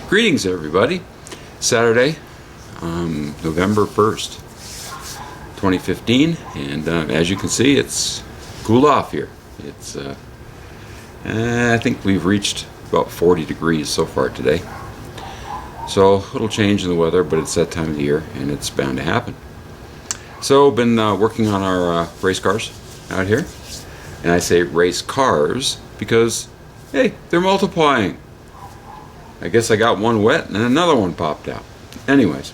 Greetings, everybody. Saturday, November 1st, 2015, and as you can see, it's cooled off here. It's I think we've reached about 40 degrees so far today. So a little change in the weather, but it's that time of the year, and it's bound to happen. So been working on our race cars out here, and I say race cars because, hey, they're multiplying. I guess I got one wet and another one popped out. Anyways,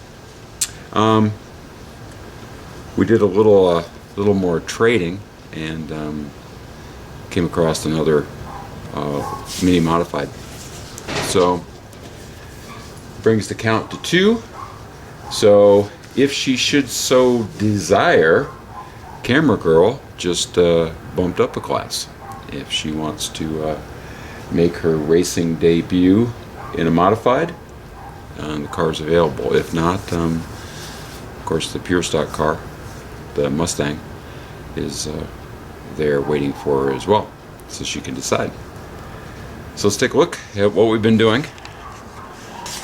we did a little more trading and came across another mini modified. So brings the count to 2. So if she should so desire, Camera Girl just bumped up a class. If she wants to make her racing debut in a modified, the car's available. If not, of course, the pure stock car, the Mustang, is there waiting for her as well, so she can decide. So let's take a look at what we've been doing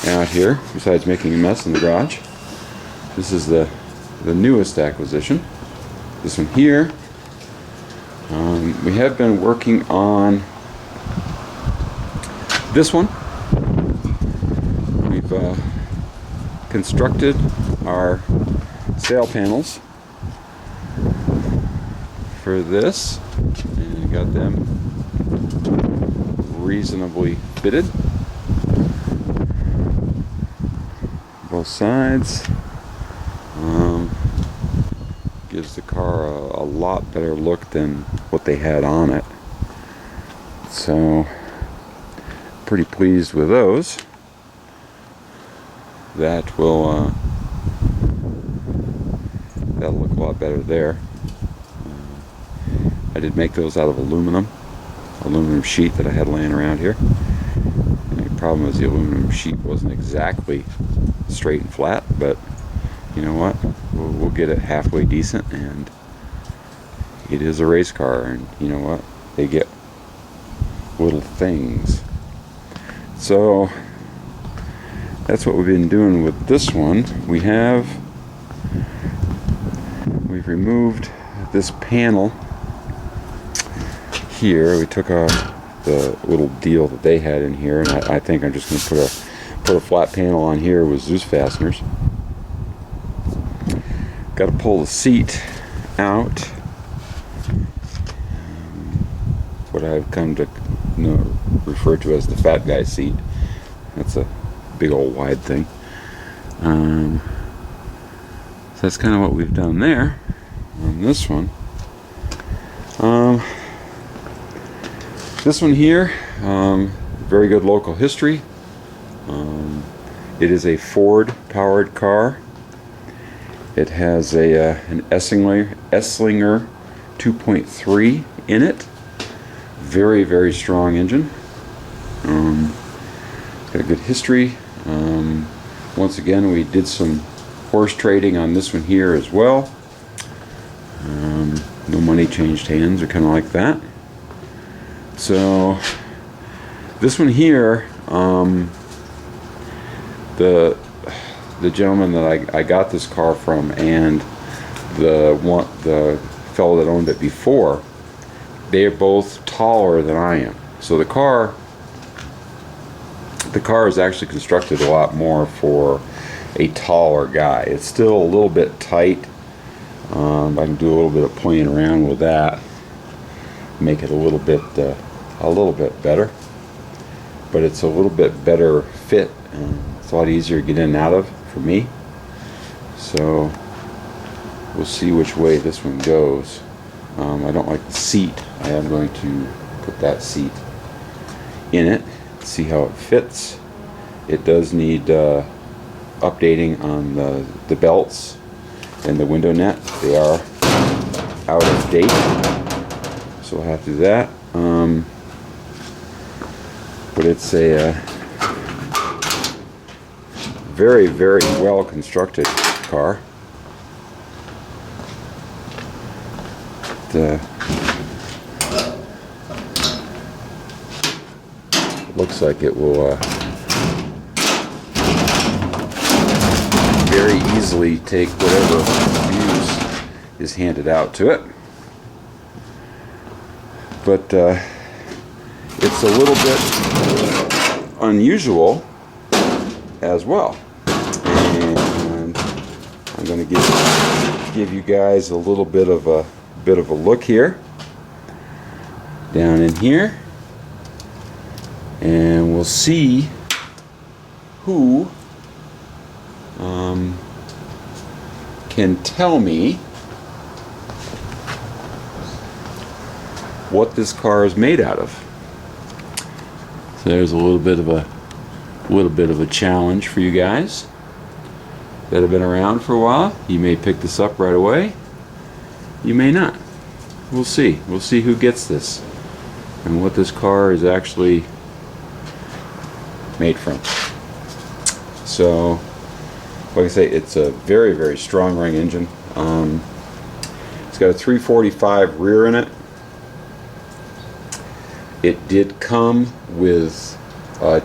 out here, besides making a mess in the garage. This is the newest acquisition. This one here. We have been working on this one. We've constructed our sail panels for this and got them reasonably fitted. Both sides. Gives the car a lot better look than what they had on it. So pretty pleased with those. That will that'll look a lot better there. I did make those out of aluminum sheet that I had laying around here. The problem is the aluminum sheet wasn't exactly straight and flat, but you know what? We'll get it halfway decent, and it is a race car, and you know what? They get little things. So that's what we've been doing with this one. We've removed this panel here. We took off the little deal that they had in here, and I think I'm just going to put a flat panel on here with Zeus fasteners. Got to pull the seat out. What I've come to refer to as the fat guy seat. That's a big old wide thing. So that's kind of what we've done there on this one. This one here, very good local history. It is a Ford powered car. It has an Esslinger 2.3 in it. Very, very strong engine. Got a good history. Once again, we did some horse trading on this one here as well. No money changed hands or kind of like that. So this one here, the gentleman that I got this car from and the fellow that owned it before, they are both taller than I am. So the car is actually constructed a lot more for a taller guy. It's still a little bit tight. I can do a little bit of playing around with that, make it a little bit better. But it's a little bit better fit, and it's a lot easier to get in and out of for me. So we'll see which way this one goes. I don't like the seat. I am going to put that seat in it, see how it fits. It does need updating on the belts and the window net. They are out of date, so we'll have to do that. But it's a very, very well constructed car. It looks like it will very easily take whatever abuse is handed out to it. But it's a little bit unusual as well. And I'm going to give you guys a little bit of a look here, down in here, and we'll see who can tell me what this car is made out of. So there's a little bit of a challenge for you guys that have been around for a while. You may pick this up right away. You may not. We'll see. We'll see who gets this and what this car is actually made from. So, like I say, it's a very, very strong ring engine. It's got a 345 rear in it. It did come with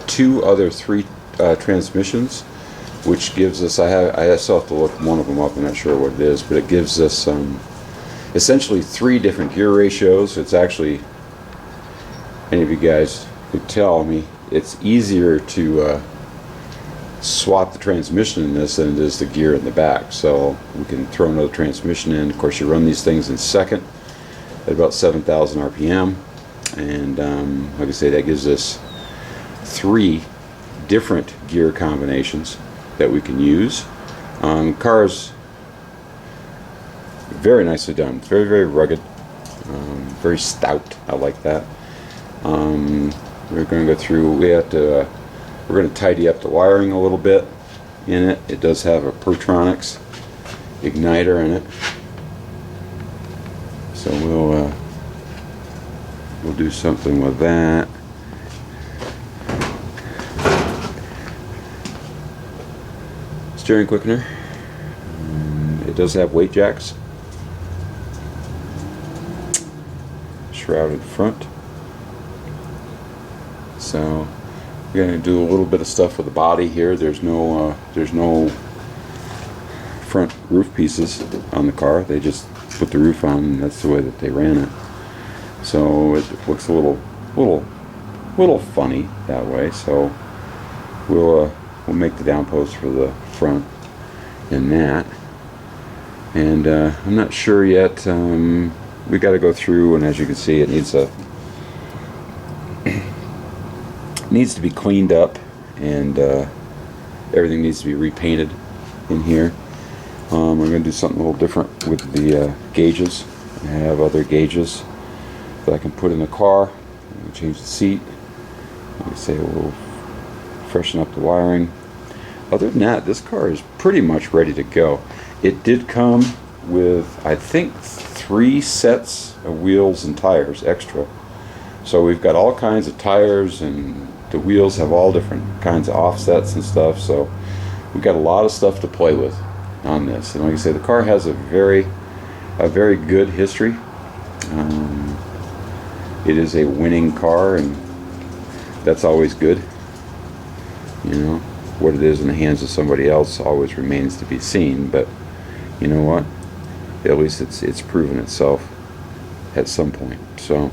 two other transmissions, which gives us, I still have to look one of them up, I'm not sure what it is, but it gives us essentially 3 different gear ratios. It's actually, any of you guys could tell me, it's easier to swap the transmission in this than it is the gear in the back. So we can throw another transmission in. Of course, you run these things in second at about 7,000 RPM, and like I say, that gives us 3 different gear combinations that we can use. Car's very nicely done. It's very, very rugged, very stout. I like that. We're going to go through. We're going to tidy up the wiring a little bit in it. It does have a Pertronix igniter in it, so we'll do something with that. Steering quickener. It does have weight jacks. Shrouded front. So we're going to do a little bit of stuff with the body here. There's no front roof pieces on the car. They just put the roof on, and that's the way that they ran it. So it looks a little funny that way. So we'll make the downpost for the front in that. And I'm not sure yet. We got to go through, and as you can see, it needs to be cleaned up, and everything needs to be repainted in here. We're going to do something a little different with the gauges. I have other gauges that I can put in the car. We'll change the seat. Like I say, we'll freshen up the wiring. Other than that, this car is pretty much ready to go. It did come with, I think, 3 sets of wheels and tires extra. So we've got all kinds of tires, and the wheels have all different kinds of offsets and stuff. So we've got a lot of stuff to play with on this. And like I say, the car has a very good history. It is a winning car, and that's always good. You know, what it is in the hands of somebody else always remains to be seen. But you know what? At least it's proven itself at some point. So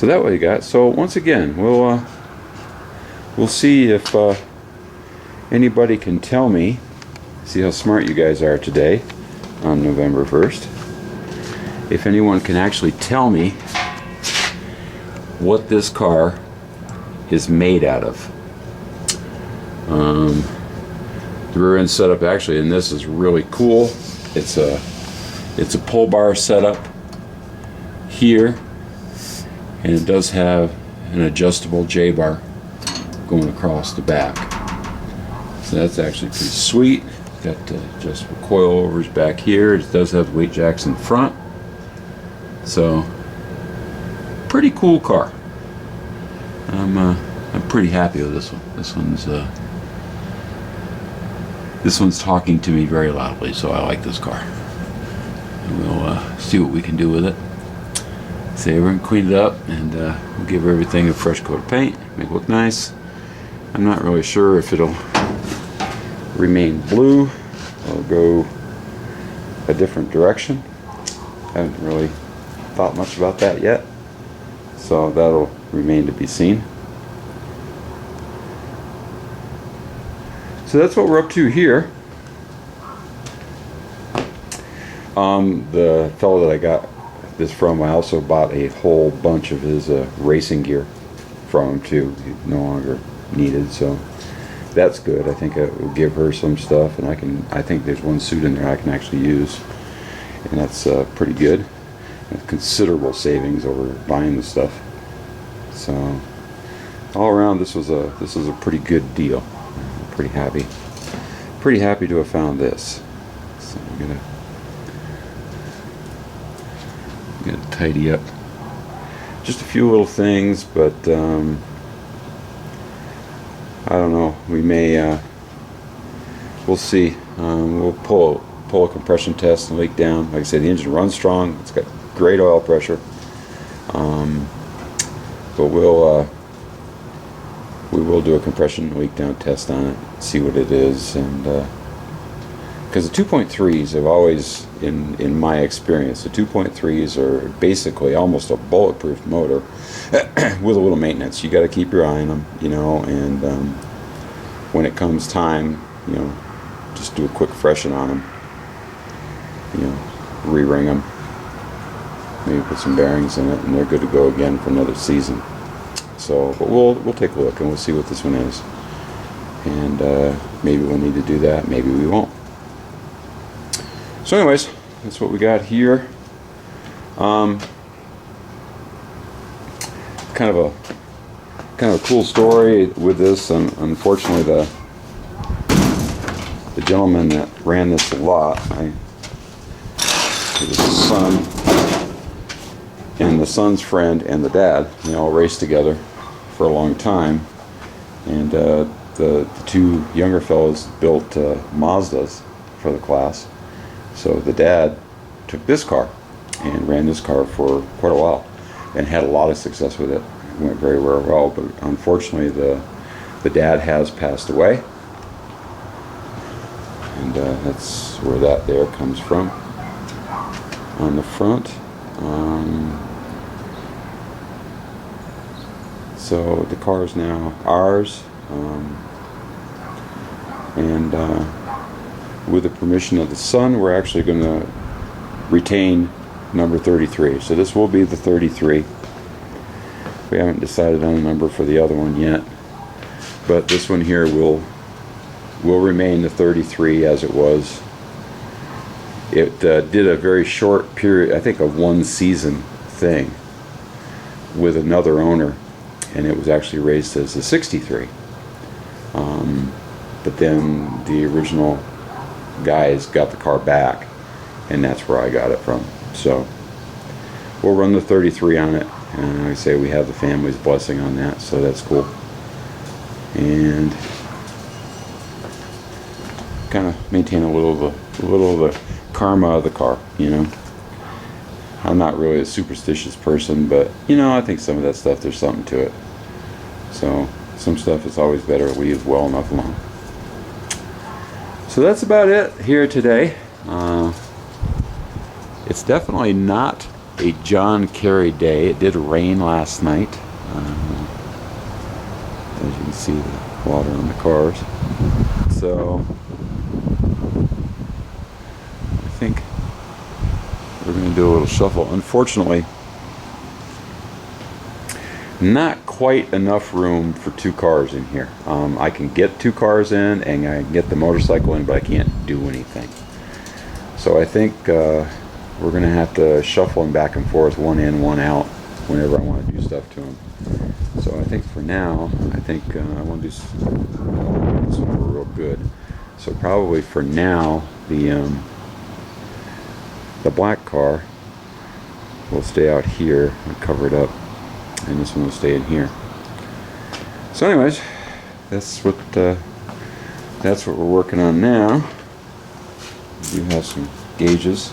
that what you got. So once again, we'll see if anybody can tell me. See how smart you guys are today on November 1st. If anyone can actually tell me what this car is made out of. The rear end setup actually in this is really cool. It's a pull bar setup here, and it does have an adjustable J-bar going across the back. So that's actually pretty sweet. Got adjustable coilovers back here. It does have weight jacks in front. So pretty cool car. I'm pretty happy with this one. This one's talking to me very loudly, so I like this car. And we'll see what we can do with it. So we're gonna clean it up, and we'll give everything a fresh coat of paint, make it look nice. I'm not really sure if it'll remain blue. I'll go a different direction. Haven't really thought much about that yet, so that'll remain to be seen. So that's what we're up to here. The fellow that I got this from, I also bought a whole bunch of his racing gear from him too. He's no longer needed, so that's good. I think I will give her some stuff, and I think there's one suit in there I can actually use, and that's pretty good. Considerable savings over buying the stuff. So all around, this was a pretty good deal. Pretty happy to have found this. So I'm gonna tidy up just a few little things, but I don't know, we may we'll see. We'll pull a compression test and leak down. Like I said, the engine runs strong, it's got great oil pressure, but we will do a compression leak down test on it, see what it is. And because the 2.3s have always, in my experience, the 2.3s are basically almost a bulletproof motor with a little maintenance. You got to keep your eye on them, you know, and when it comes time, you know, just do a quick freshen on them, you know, re-ring them, maybe put some bearings in it, and they're good to go again for another season. So, but we'll take a look and we'll see what this one is, and maybe we'll need to do that, maybe we won't. So anyways, that's what we got here. Kind of a cool story with this. Unfortunately, the gentleman that ran this lot, it was the son and the son's friend and the dad. They all raced together for a long time, and the two younger fellows built Mazdas for the class. So the dad took this car and ran this car for quite a while and had a lot of success with it. It went very, very well, but unfortunately the dad has passed away, and that's where that there comes from on the front. So the car is now ours, and with the permission of the son, we're actually going to retain number 33. So this will be the 33. We haven't decided on a number for the other one yet, but this one here will remain the 33 as it was. It did a very short period, I think a 1 season thing with another owner, and it was actually raised as a 63. But then the original guys got the car back, and that's where I got it from. So we'll run the 33 on it, and I say we have the family's blessing on that, so that's cool. And kind of maintain a little of the karma of the car, you know. I'm not really a superstitious person, but you know, I think some of that stuff, there's something to it. So some stuff is always better to leave well enough alone. So that's about it here today. It's definitely not a John Kerry day. It did rain last night. As you can see, the water on the cars. So I think we're going to do a little shuffle. Unfortunately, not quite enough room for 2 cars in here. I can get 2 cars in, and I can get the motorcycle in, but I can't do anything. So I think we're going to have to shuffle them back and forth, one in, one out, whenever I want to do stuff to them. So I think for now, I want to do something real good. So probably for now, the black car will stay out here and cover it up, and this one will stay in here. So anyways, that's what we're working on now. We do have some gauges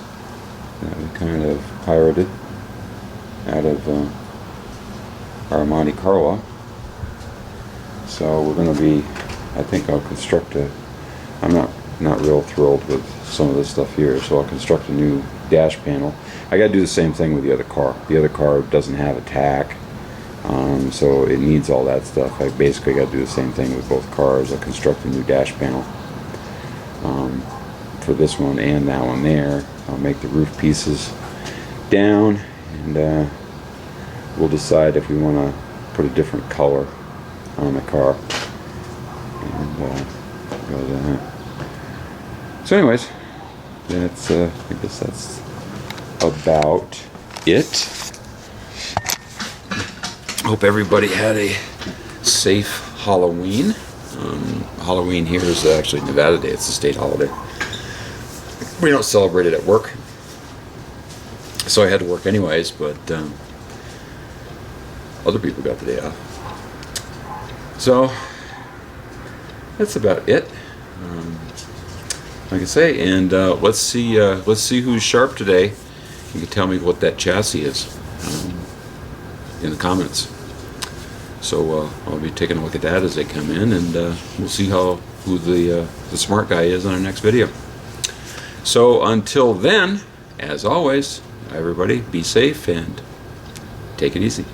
that we kind of pirated out of our Monte Carlo. So we're going to be, I think I'll construct a I'm not real thrilled with some of this stuff here, so I'll construct a new dash panel. I got to do the same thing with the other car. The other car doesn't have a tack, so it needs all that stuff. I basically got to do the same thing with both cars. I'll construct a new dash panel for this one and that one there. I'll make the roof pieces down, and we'll decide if we want to put a different color on the car. And go to that. So anyways, that's I guess that's about it. Hope everybody had a safe Halloween. Halloween here is actually Nevada Day. It's a state holiday. We don't celebrate it at work, so I had to work anyways, but other people got the day off. So that's about it. Like I say, and let's see who's sharp today. You can tell me what that chassis is in the comments. So I'll be taking a look at that as they come in, and we'll see who the smart guy is on our next video. So until then, as always, everybody be safe and take it easy.